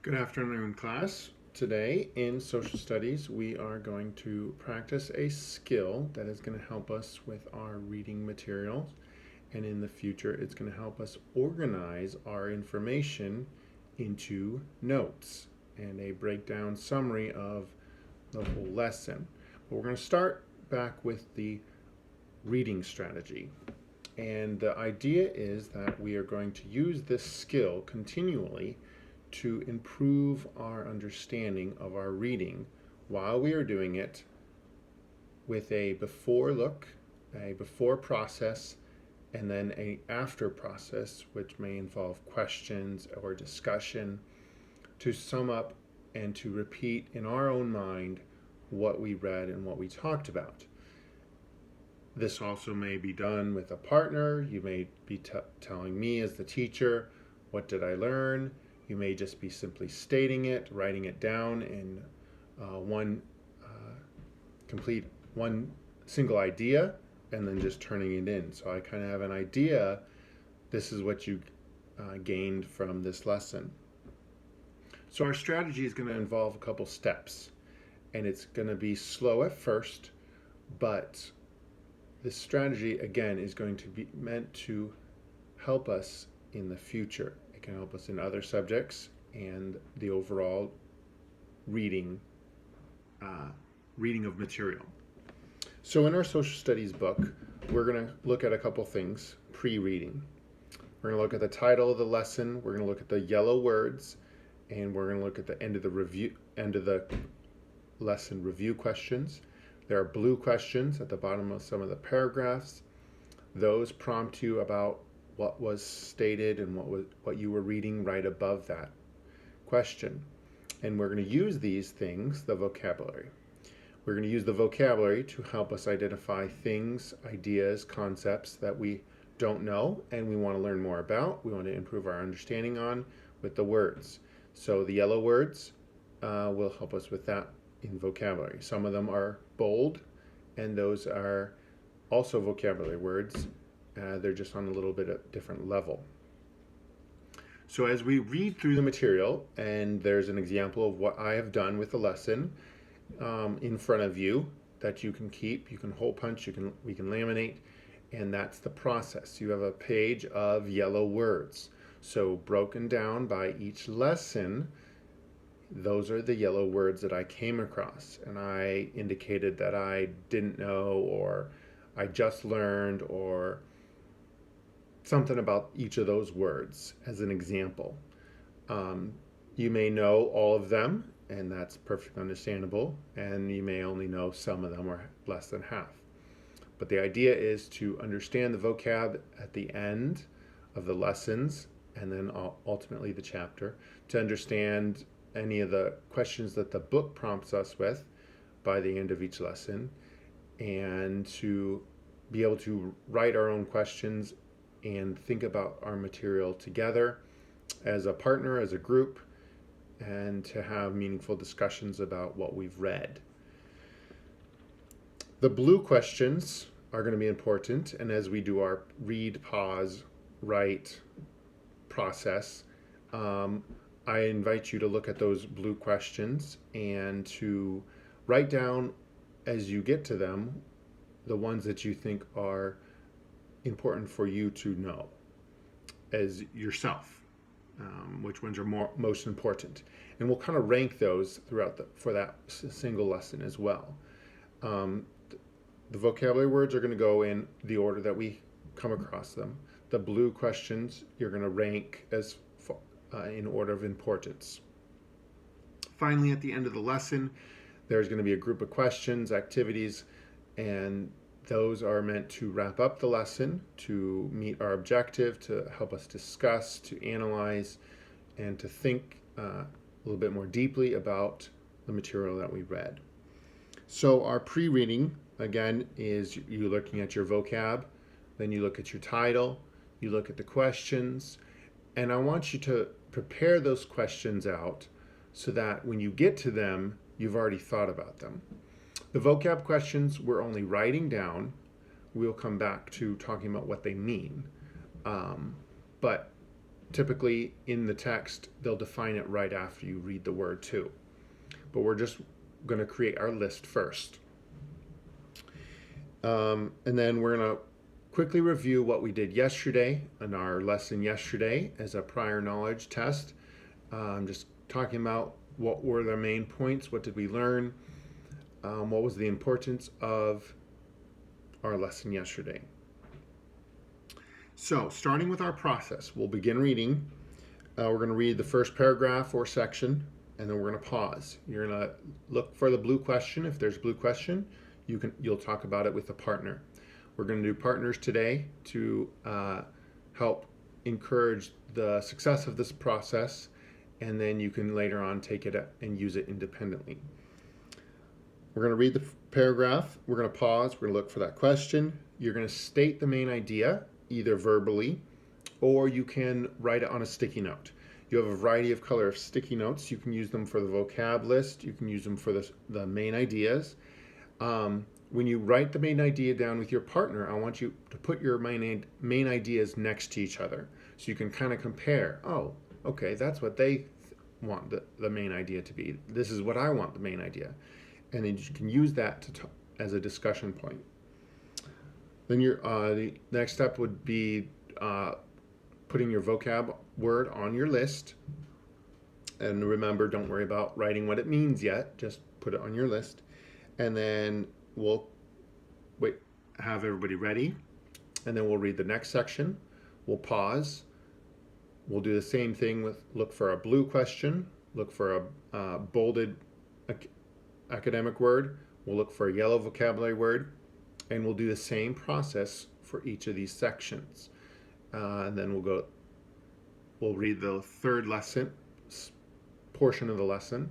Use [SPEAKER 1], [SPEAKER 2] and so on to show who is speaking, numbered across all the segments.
[SPEAKER 1] Good afternoon, class. Today in social studies, we are going to practice a skill that is going to help us with our reading materials. And in the future, it's going to help us organize our information into notes and a breakdown summary of the whole lesson. But we're going to start back with the reading strategy. And the idea is that we are going to use this skill continually to improve our understanding of our reading while we are doing it with a before look, a before process, and then a after process, which may involve questions or discussion to sum up and to repeat in our own mind what we read and what we talked about. This also may be done with a partner. You may be telling me as the teacher, what did I learn? You may just be simply stating it, writing it down in one single idea, and then just turning it in. So I kind of have an idea. This is what you gained from this lesson. So our strategy is going to involve a couple steps, and it's going to be slow at first, but this strategy, again, is going to be meant to help us in the future. It can help us in other subjects and the overall reading of material. So in our social studies book, we're going to look at a couple things pre-reading. We're going to look at the title of the lesson. We're going to look at the yellow words, and we're going to look at the end of the lesson review questions. There are blue questions at the bottom of some of the paragraphs. Those prompt you about what was stated and what you were reading right above that question. And we're going to use these things, the vocabulary. We're going to use the vocabulary to help us identify things, ideas, concepts that we don't know and we want to learn more about. We want to improve our understanding on with the words. So the yellow words will help us with that in vocabulary. Some of them are bold, and those are also vocabulary words. They're just on a little bit of different level. So as we read through the material, and there's an example of what I have done with the lesson in front of you that you can keep, you can hole punch, we can laminate, and that's the process. You have a page of yellow words. So broken down by each lesson, those are the yellow words that I came across, and I indicated that I didn't know, or I just learned, or something about each of those words as an example. You may know all of them, and that's perfectly understandable, and you may only know some of them or less than half. But the idea is to understand the vocab at the end of the lessons, and then ultimately the chapter, to understand any of the questions that the book prompts us with by the end of each lesson, and to be able to write our own questions and think about our material together as a partner, as a group, and to have meaningful discussions about what we've read. The blue questions are going to be important, and as we do our read, pause, write process, I invite you to look at those blue questions and to write down as you get to them the ones that you think are important for you to know as yourself, which ones are most important, and we'll kind of rank those for that single lesson as well. The vocabulary words are going to go in the order that we come across them. The blue questions you're going to rank as in order of importance. Finally, at the end of the lesson, there's going to be a group of questions, activities, and those are meant to wrap up the lesson, to meet our objective, to help us discuss, to analyze, and to think a little bit more deeply about the material that we read. So our pre-reading, again, is you looking at your vocab, then you look at your title, you look at the questions, and I want you to prepare those questions out so that when you get to them, you've already thought about them. The vocab questions we're only writing down. We'll come back to talking about what they mean. But typically in the text, they'll define it right after you read the word too. But we're just going to create our list first. And then we're going to quickly review what we did yesterday in our lesson yesterday as a prior knowledge test. Just talking about what were the main points, what did we learn, what was the importance of our lesson yesterday. So starting with our process, we'll begin reading. We're going to read the first paragraph or section, and then we're going to pause. You're going to look for the blue question. If there's a blue question, you'll talk about it with a partner. We're going to do partners today to help encourage the success of this process, and then you can later on take it and use it independently. We're going to read the paragraph. We're going to pause. We're going to look for that question. You're going to state the main idea, either verbally, or you can write it on a sticky note. You have a variety of color of sticky notes. You can use them for the vocab list. You can use them for the main ideas. When you write the main idea down with your partner, I want you to put your main ideas next to each other, so you can kind of compare. Oh, okay, that's what they want the main idea to be. This is what I want the main idea. And then you can use that as a discussion point. Then the next step would be putting your vocab word on your list. And remember, don't worry about writing what it means yet. Just put it on your list. And then we'll have everybody ready. And then we'll read the next section. We'll pause. We'll do the same thing look for a blue question, look for a bolded academic word. We'll look for a yellow vocabulary word. And we'll do the same process for each of these sections. And then we'll read the third lesson, portion of the lesson.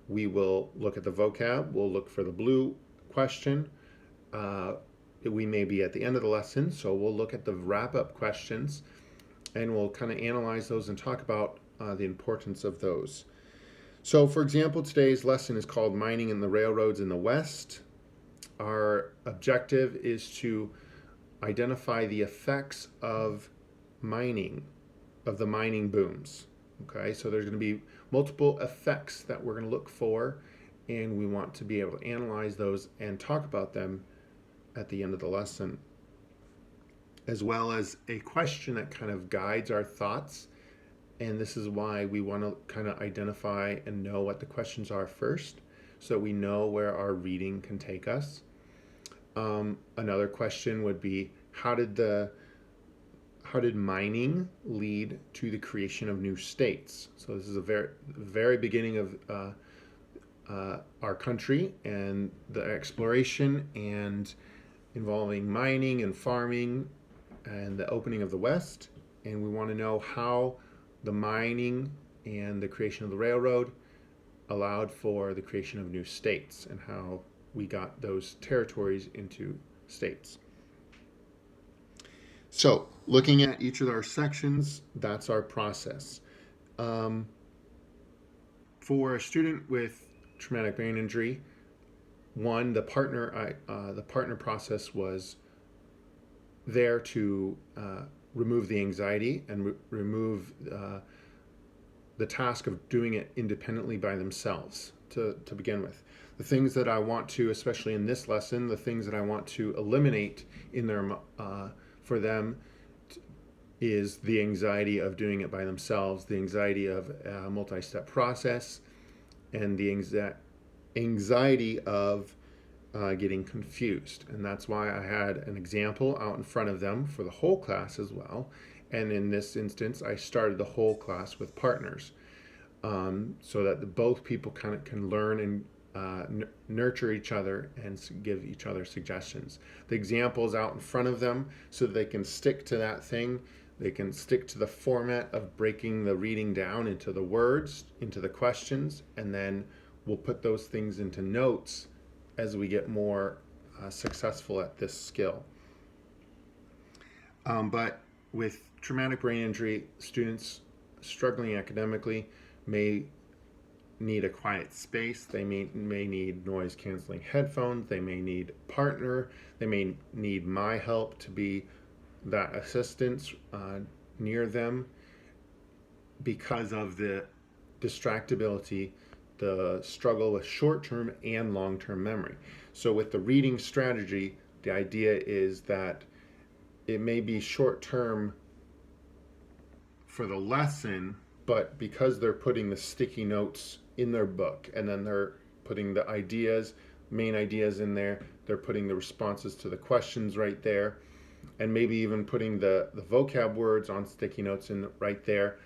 [SPEAKER 1] We will look at the vocab. We'll look for the blue question. We may be at the end of the lesson, so we'll look at the wrap-up questions, and we'll kind of analyze those and talk about the importance of those. So, for example, today's lesson is called Mining in the Railroads in the West. Our objective is to identify the effects of mining, of the mining booms. Okay, so there's going to be multiple effects that we're going to look for, and we want to be able to analyze those and talk about them at the end of the lesson, as well as a question that kind of guides our thoughts. And this is why we want to kind of identify and know what the questions are first, so we know where our reading can take us. Another question would be, how did mining lead to the creation of new states? So this is a very beginning of our country and the exploration and involving mining and farming and the opening of the West. And we want to know how the mining and the creation of the railroad allowed for the creation of new states and how we got those territories into states. So, looking at each of our sections, that's our process. For a student with traumatic brain injury, the partner process was there to remove the anxiety and remove the task of doing it independently by themselves to begin with. The things that I want to, especially in this lesson, the things that I want to eliminate in their for them is the anxiety of doing it by themselves, the anxiety of a multi-step process, and the anxiety of getting confused. And that's why I had an example out in front of them for the whole class as well. And in this instance, I started the whole class with partners, so that both people kind of can learn and nurture each other and give each other suggestions. The example is out in front of them so that they can stick to that thing. They can stick to the format of breaking the reading down into the words, into the questions, and then we'll put those things into notes as we get more successful at this skill. But with traumatic brain injury, students struggling academically may need a quiet space. They may need noise canceling headphones. They may need a partner. They may need my help to be that assistance near them. because of the distractibility, the struggle with short-term and long-term memory. So with the reading strategy, the idea is that it may be short-term for the lesson, but because they're putting the sticky notes in their book and then they're putting the ideas, main ideas in there, they're putting the responses to the questions right there, and maybe even putting the vocab words on sticky notes in right there,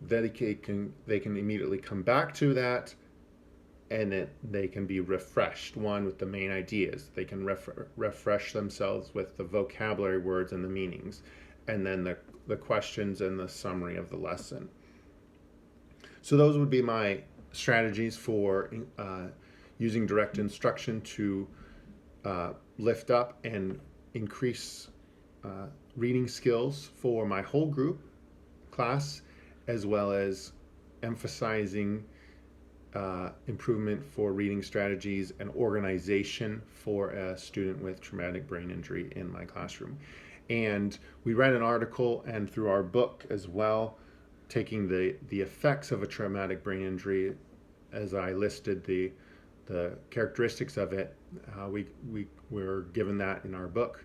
[SPEAKER 1] they can immediately come back to that, and they can be refreshed. One, with the main ideas, they can refresh themselves with the vocabulary words and the meanings, and then the questions and the summary of the lesson. So those would be my strategies for using direct instruction to lift up and increase reading skills for my whole group class, as well as emphasizing improvement for reading strategies and organization for a student with traumatic brain injury in my classroom. And we read an article, and through our book as well, taking the effects of a traumatic brain injury, as I listed the characteristics of it, we were given that in our book.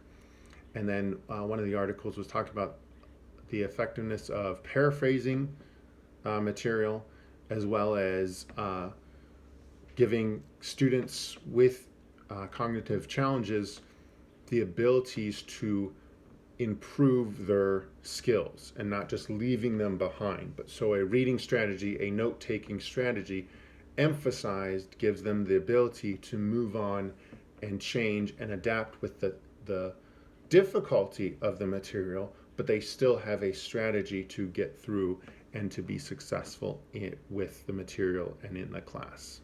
[SPEAKER 1] And then one of the articles was talking about the effectiveness of paraphrasing material, as well as giving students with cognitive challenges the abilities to improve their skills and not just leaving them behind. But so a reading strategy, a note-taking strategy, emphasized gives them the ability to move on and change and adapt with the difficulty of the material, but they still have a strategy to get through and to be successful with the material and in the class.